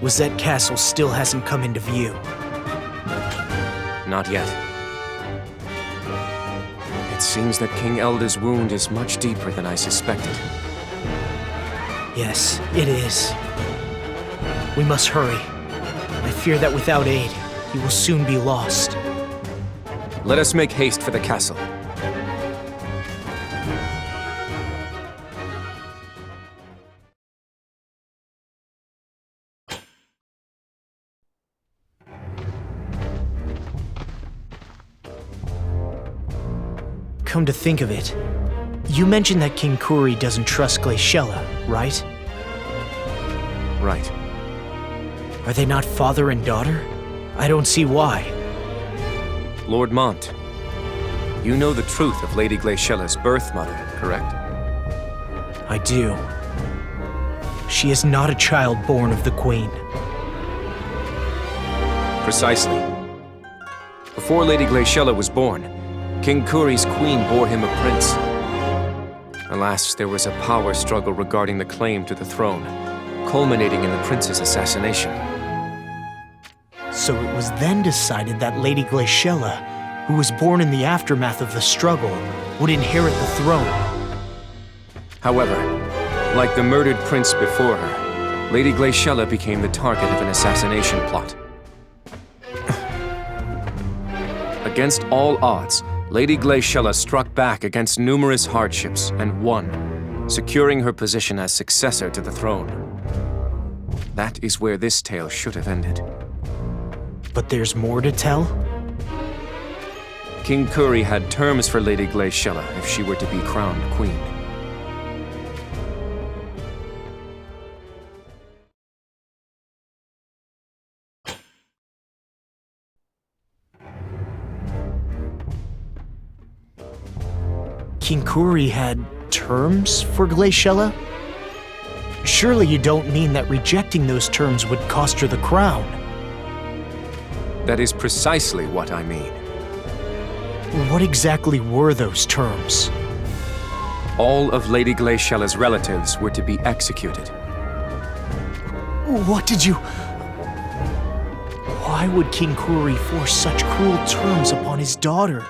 Wazette Castle still hasn't come into view. Not yet. It seems that King Elda's wound is much deeper than I suspected. Yes, it is. We must hurry. I fear that without aid, he will soon be lost. Let us make haste for the castle. Come to think of it, you mentioned that King Kuri doesn't trust Glaciella, right? Right. Are they not father and daughter? I don't see why. Lord Mont, you know the truth of Lady Glaciella's birth mother, correct? I do. She is not a child born of the Queen. Precisely. Before Lady Glaciella was born, King Kuri's queen bore him a prince. Alas, there was a power struggle regarding the claim to the throne, culminating in the prince's assassination. So it was then decided that Lady Glaciella, who was born in the aftermath of the struggle, would inherit the throne. However, like the murdered prince before her, Lady Glaciella became the target of an assassination plot. Against all odds, Lady Glaciella struck back against numerous hardships and won, securing her position as successor to the throne. That is where this tale should have ended. But there's more to tell? King Kuri had terms for Lady Glaciella if she were to be crowned queen. King Kuri had terms for Glaciella? Surely you don't mean that rejecting those terms would cost her the crown? That is precisely what I mean. What exactly were those terms? All of Lady Glaciella's relatives were to be executed. What did you... Why would King Kuri force such cruel terms upon his daughter?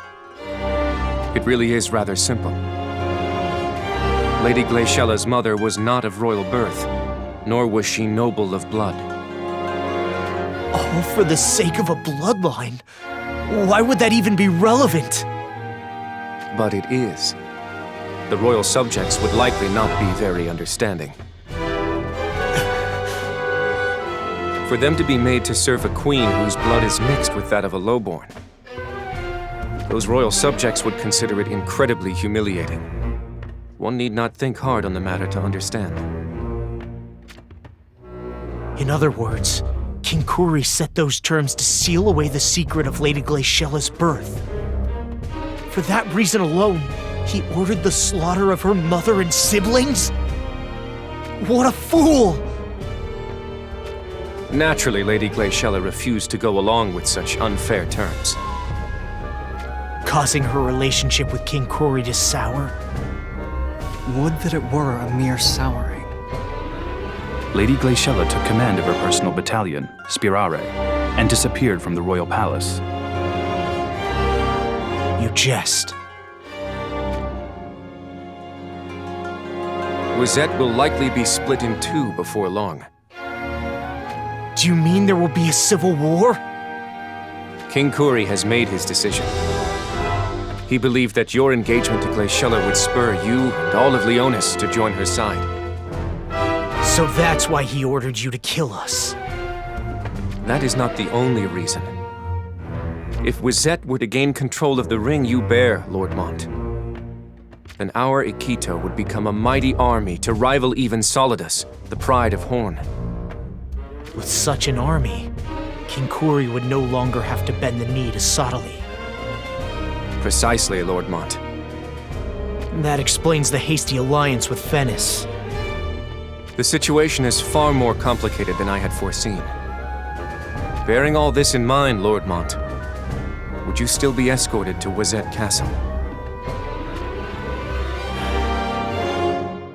It really is rather simple. Lady Glaciella's mother was not of royal birth, nor was she noble of blood. All for the sake of a bloodline? Why would that even be relevant? But it is. The royal subjects would likely not be very understanding. For them to be made to serve a queen whose blood is mixed with that of a lowborn, those royal subjects would consider it incredibly humiliating. One need not think hard on the matter to understand. In other words, King Kuri set those terms to seal away the secret of Lady Glaciella's birth. For that reason alone, he ordered the slaughter of her mother and siblings? What a fool! Naturally, Lady Glaciella refused to go along with such unfair terms. Causing her relationship with King Kuri to sour? Would that it were a mere souring. Lady Glaciella took command of her personal battalion, Spirare, and disappeared from the royal palace. You jest. Wazette will likely be split in two before long. Do you mean there will be a civil war? King Kuri has made his decision. He believed that your engagement to Glaciella would spur you and all of Leonis to join her side. So that's why he ordered you to kill us. That is not the only reason. If Wazette were to gain control of the ring you bear, Lord Mont, then our Ikito would become a mighty army to rival even Solidus, the pride of Horn. With such an army, King Kuri would no longer have to bend the knee to Sodali. Precisely, Lord Mont. That explains the hasty alliance with Fennis. The situation is far more complicated than I had foreseen. Bearing all this in mind, Lord Mont, would you still be escorted to Wazette Castle?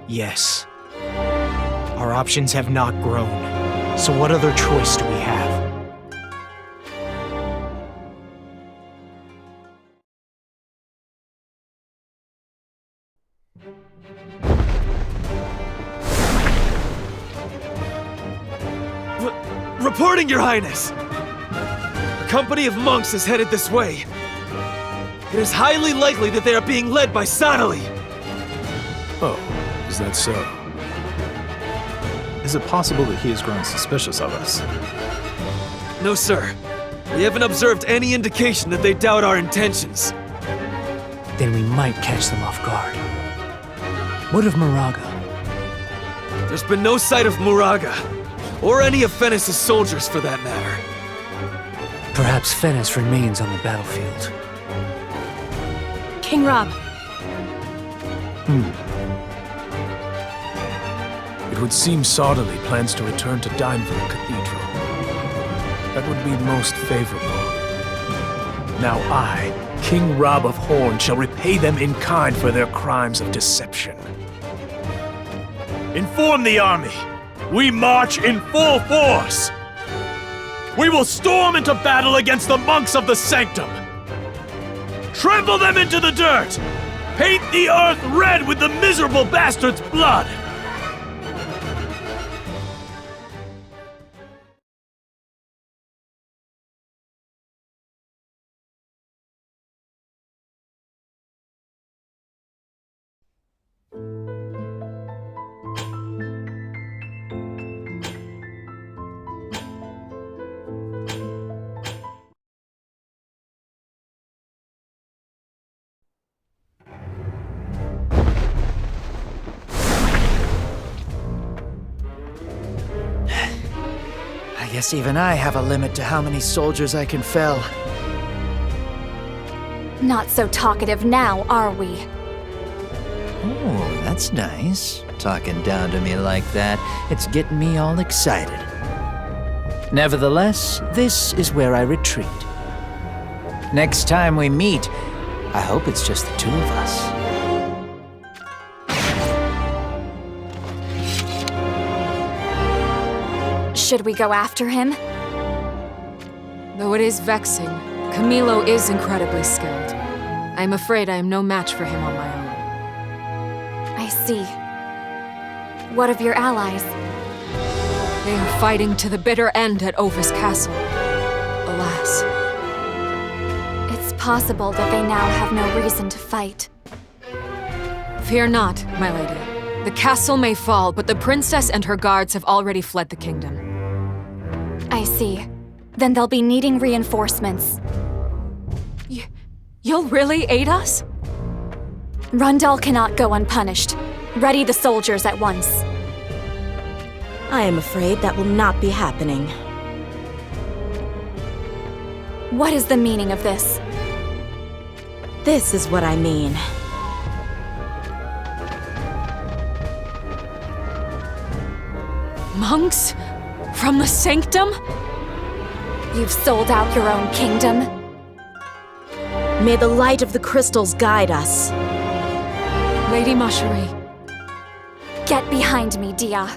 Yes. Our options have not grown, So what other choice do we have? Reporting, Your Highness! A company of monks is headed this way. It is highly likely that they are being led by Sadali. Oh, is that so? Is it possible that he has grown suspicious of us? No, sir. We haven't observed any indication that they doubt our intentions. Then we might catch them off guard. What of Moraga? There's been no sight of Moraga, or any of Fennis' soldiers for that matter. Perhaps Fennis remains on the battlefield. King Rob. It would seem Sauderly plans to return to Dineville Cathedral. That would be most favorable. Now I, King Rob of Horn, shall repay them in kind for their crimes of deception. Inform the army! We march in full force! We will storm into battle against the monks of the Sanctum! Trample them into the dirt! Paint the earth red with the miserable bastard's blood! I guess even I have a limit to how many soldiers I can fell. Not so talkative now, are we? Oh, that's nice. Talking down to me like that, it's getting me all excited. Nevertheless, this is where I retreat. Next time we meet, I hope it's just the two of us. Should we go after him? Though it is vexing, Camilo is incredibly skilled. I am afraid I am no match for him on my own. I see. What of your allies? They are fighting to the bitter end at Ovis Castle. Alas. It's possible that they now have no reason to fight. Fear not, my lady. The castle may fall, but the princess and her guards have already fled the kingdom. I see. Then they'll be needing reinforcements. You'll really aid us? Rundal cannot go unpunished. Ready the soldiers at once. I am afraid that will not be happening. What is the meaning of this? This is what I mean. Monks? From the Sanctum? You've sold out your own kingdom? May the light of the crystals guide us. Lady Macherie. Get behind me, Dia.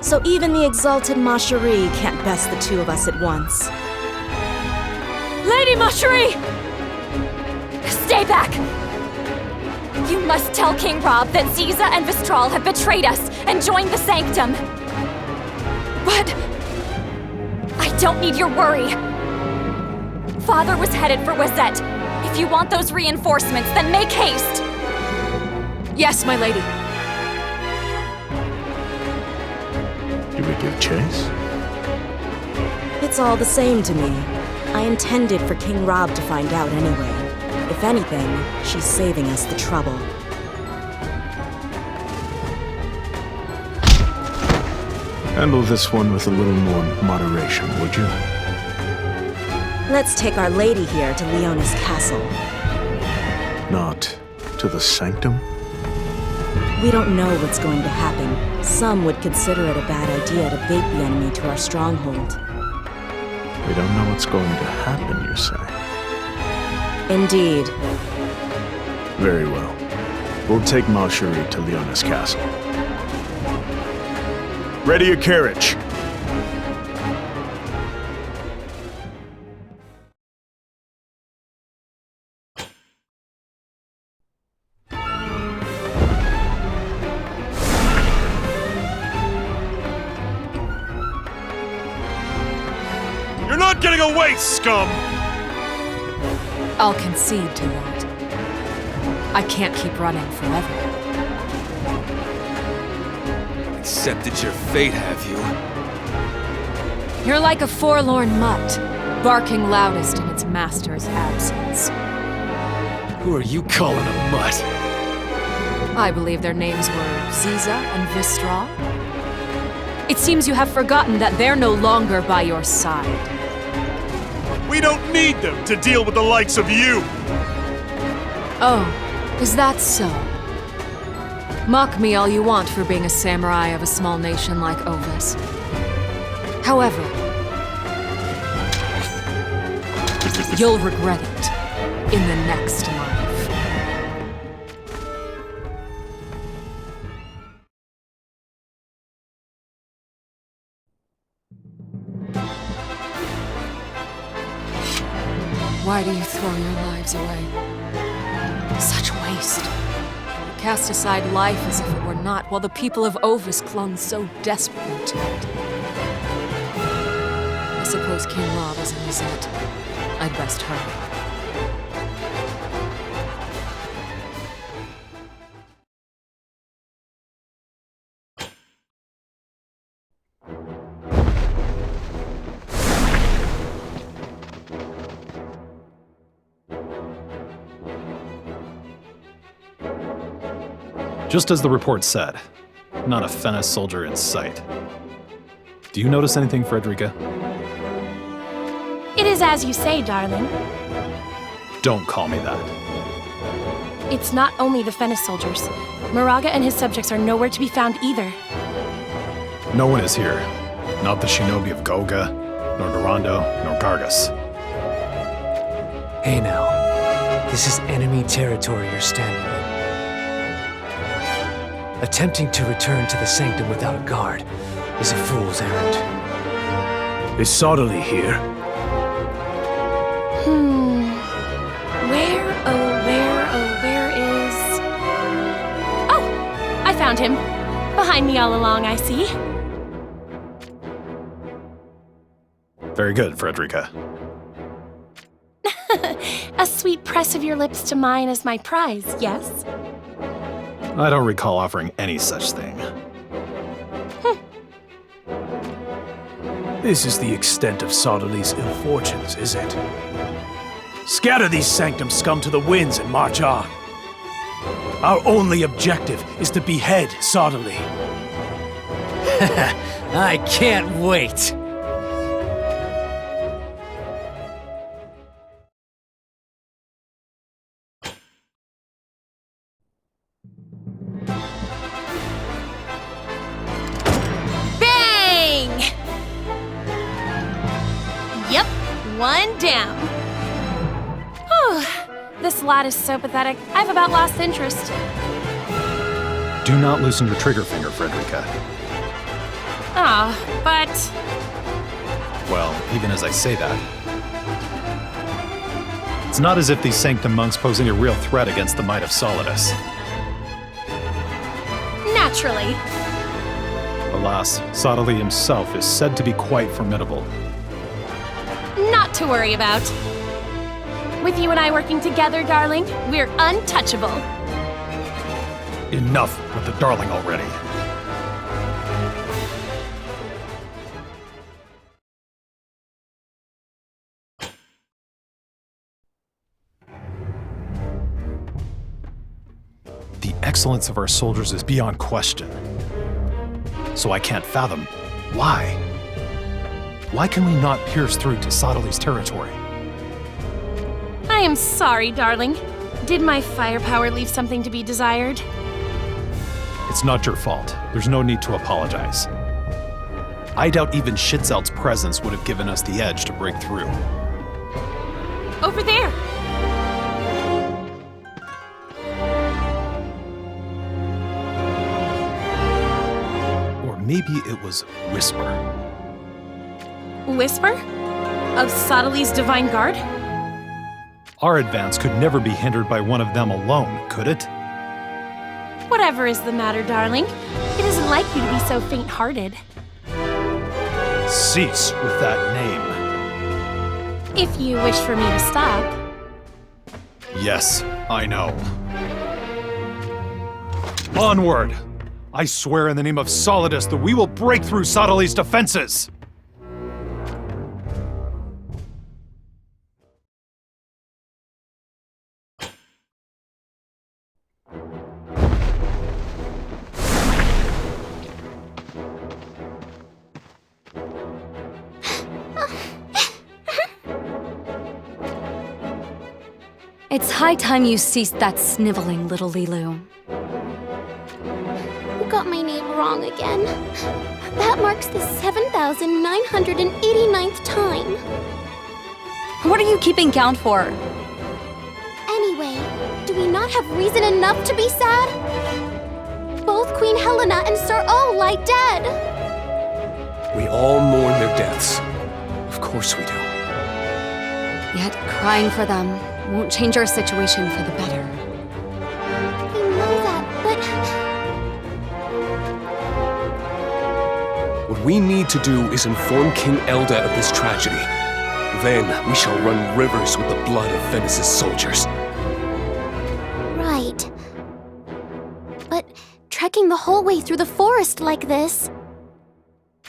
So even the exalted Macherie can't best the two of us at once. Lady Macherie! Stay back! You must tell King Rob that Ziza and Vistral have betrayed us and joined the Sanctum. But... I don't need your worry. Father was headed for Wazette. If you want those reinforcements, then make haste. Yes, my lady. Do we give chase? It's all the same to me. I intended for King Rob to find out anyway. If anything, she's saving us the trouble. Handle this one with a little more moderation, would you? Let's take Our Lady here to Leonis Castle. Not to the Sanctum? We don't know what's going to happen. Some would consider it a bad idea to bait the enemy to our stronghold. We don't know what's going to happen, you say? Indeed. Very well. We'll take Malcherie to Leona's castle. Ready your carriage. You're not getting away, scum! I'll concede to that. I can't keep running forever. Accepted your fate, have you? You're like a forlorn mutt, barking loudest in its master's absence. Who are you calling a mutt? I believe their names were Ziza and Vistral. It seems you have forgotten that they're no longer by your side. We don't need them to deal with the likes of you! Oh, is that so? Mock me all you want for being a samurai of a small nation like Ovis. However, you'll regret it in the next life. Why do you throw your lives away? Such waste. You cast aside life as if it were not, while the people of Ovis clung so desperately to it. I suppose King Rob is in Wazet. I'd best hurry. Just as the report said, not a Fennis soldier in sight. Do you notice anything, Frederica? It is as you say, darling. Don't call me that. It's not only the Fennis soldiers. Moraga and his subjects are nowhere to be found either. No one is here. Not the shinobi of Goga, nor Durando, nor Gargus. Hey now, this is enemy territory you're standing in. Attempting to return to the sanctum without a guard is a fool's errand. Is Soderly here? Where is... Oh! I found him. Behind me all along, I see. Very good, Frederica. A sweet press of your lips to mine is my prize, yes? I don't recall offering any such thing. This is the extent of Soderly's ill fortunes, is it? Scatter these sanctum scum to the winds and march on. Our only objective is to behead Soderly. I can't wait! Yep, one down. Whew, this lad is so pathetic, I've about lost interest. Do not loosen your trigger finger, Frederica. Ah, but... Well, even as I say that, it's not as if these sanctum monks pose any real threat against the might of Solidus. Naturally. Alas, Soderly himself is said to be quite formidable. Not to worry about. With you and I working together, darling, we're untouchable. Enough with the darling already. The excellence of our soldiers is beyond question. So I can't fathom why. Why can we not pierce through to Soderly's territory? I am sorry, darling. Did my firepower leave something to be desired? It's not your fault. There's no need to apologize. I doubt even Schitzelt's presence would have given us the edge to break through. Over there! Or maybe it was Whisper. Whisper? Of Sodali's Divine Guard? Our advance could never be hindered by one of them alone, could it? Whatever is the matter, darling? It isn't like you to be so faint-hearted. Cease with that name. If you wish for me to stop. Yes, I know. Onward! I swear in the name of Solidus that we will break through Sodali's defenses! It's high time you ceased that sniveling, little Lilu. You got my name wrong again. That marks the 7,989th time. What are you keeping count for? Anyway, do we not have reason enough to be sad? Both Queen Helena and Sir O lie dead. We all mourn their deaths. Of course we do. Yet crying for them won't change our situation for the better. I know that, but... What we need to do is inform King Elda of this tragedy. Then we shall run rivers with the blood of Venice's soldiers. Right. But trekking the whole way through the forest like this...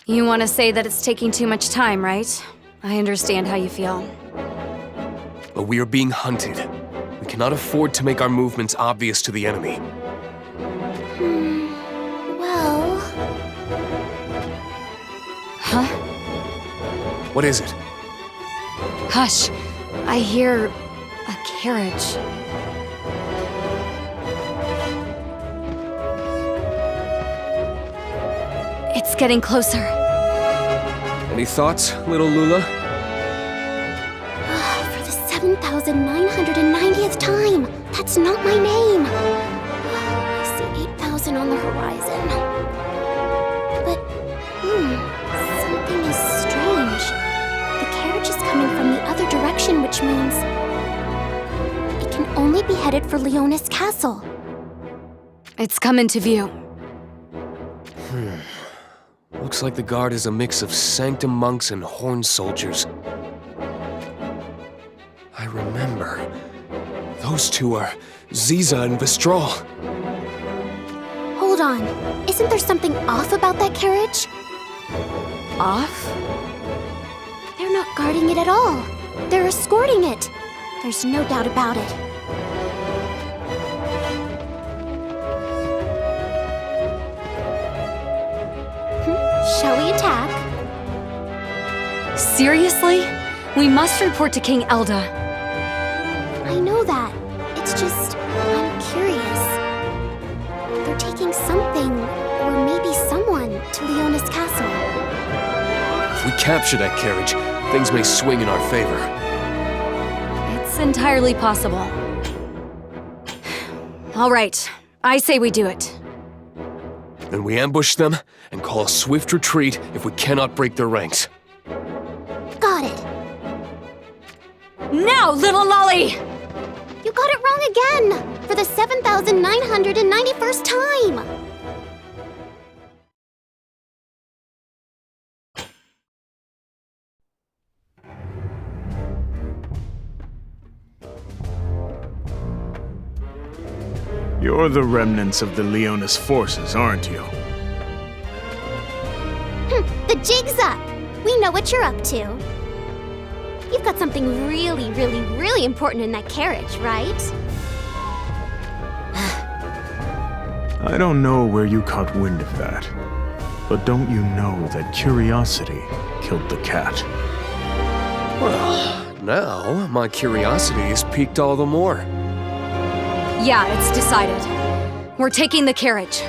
You want to say that it's taking too much time, right? I understand how you feel. But we are being hunted. We cannot afford to make our movements obvious to the enemy. Well... Huh? What is it? Hush. I hear a carriage. It's getting closer. Any thoughts, little Lula? For the 7,990th time! That's not my name! I see 8,000 on the horizon. But, something is strange. The carriage is coming from the other direction, which means... it can only be headed for Leonis Castle. It's come into view. Looks like the guard is a mix of Sanctum monks and Horn soldiers. I remember. Those two are Ziza and Vistral. Hold on. Isn't there something off about that carriage? Off? They're not guarding it at all. They're escorting it. There's no doubt about it. Shall we attack? Seriously? We must report to King Elda. I know that. It's just, I'm curious. They're taking something, or maybe someone, to Leonis Castle. If we capture that carriage, things may swing in our favor. It's entirely possible. All right. I say we do it. Then we ambush them and call a swift retreat if we cannot break their ranks. Got it. Now, little lolly! You got it wrong again! For the 7,991st time! You're the remnants of the Leonis forces, aren't you? The jig's up! We know what you're up to. You've got something really, really, really important in that carriage, right? I don't know where you caught wind of that, but don't you know that curiosity killed the cat? Well, now my curiosity is piqued all the more. Yeah, it's decided. We're taking the carriage.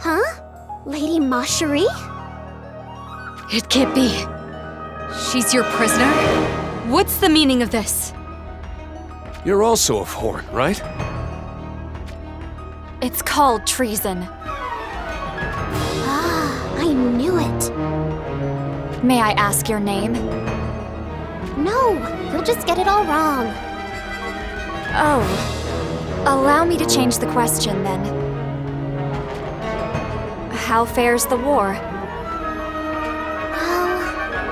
Huh? Lady Macherie? It can't be. She's your prisoner? What's the meaning of this? You're also of Horn, right? It's called treason. Ah, I knew it. May I ask your name? No, you'll just get it all wrong. Oh. Allow me to change the question, then. How fares the war? Well,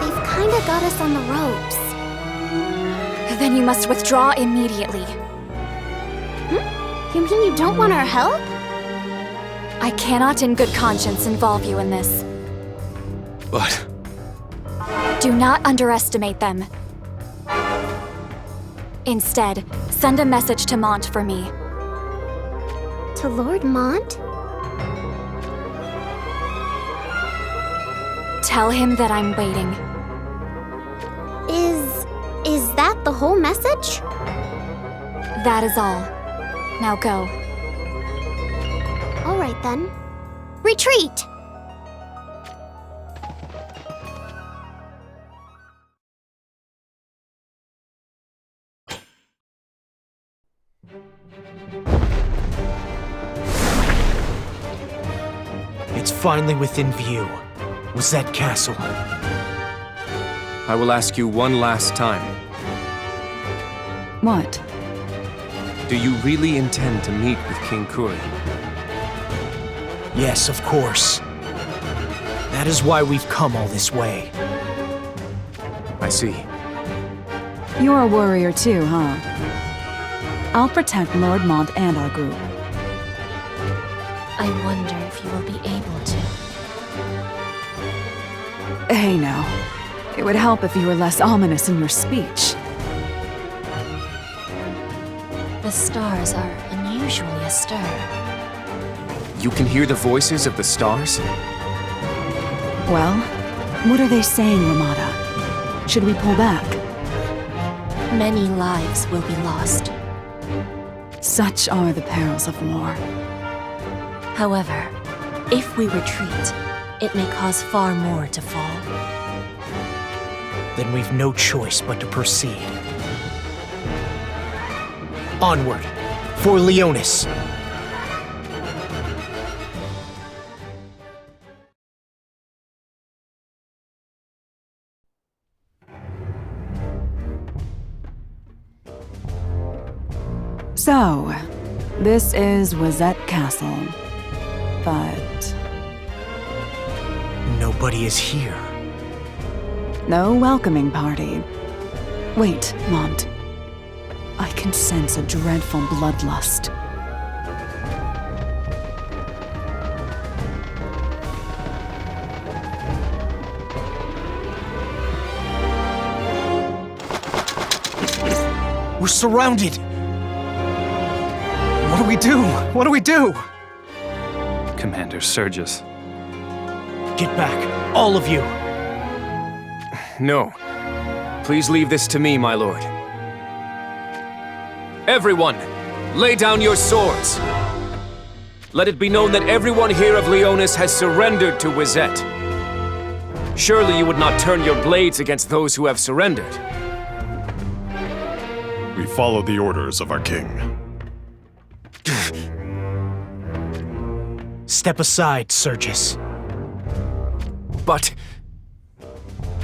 they've kinda got us on the ropes. Then you must withdraw immediately. You mean you don't want our help? I cannot in good conscience involve you in this. But... Do not underestimate them. Instead, send a message to Mont for me. To Lord Mont? Tell him that I'm waiting. Is that the whole message? That is all. Now go. All right then. Retreat! It's finally within view. Wazette Castle. I will ask you one last time. What? Do you really intend to meet with King Kuri? Yes, of course. That is why we've come all this way. I see. You're a warrior too, huh? I'll protect Lord Mont and our group. I wonder if you will be able to. Hey now. It would help if you were less ominous in your speech. The stars are unusually astir. You can hear the voices of the stars? Well, what are they saying, Ramada? Should we pull back? Many lives will be lost. Such are the perils of war. However, if we retreat, it may cause far more to fall. Then we've no choice but to proceed. Onward, for Leonis! So, this is Wazette Castle. But... nobody is here. no welcoming party. Wait, Mont. I can sense a dreadful bloodlust. We're surrounded! What do we do? What do we do? Commander Sergius. Get back, all of you! No. Please leave this to me, my lord. Everyone, lay down your swords. Let it be known that everyone here of Leonis has surrendered to Wazette. Surely you would not turn your blades against those who have surrendered. We follow the orders of our king. Step aside, Sergius. But...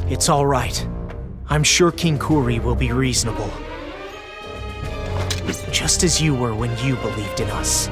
it's all right. I'm sure King Kuri will be reasonable. Just as you were when you believed in us.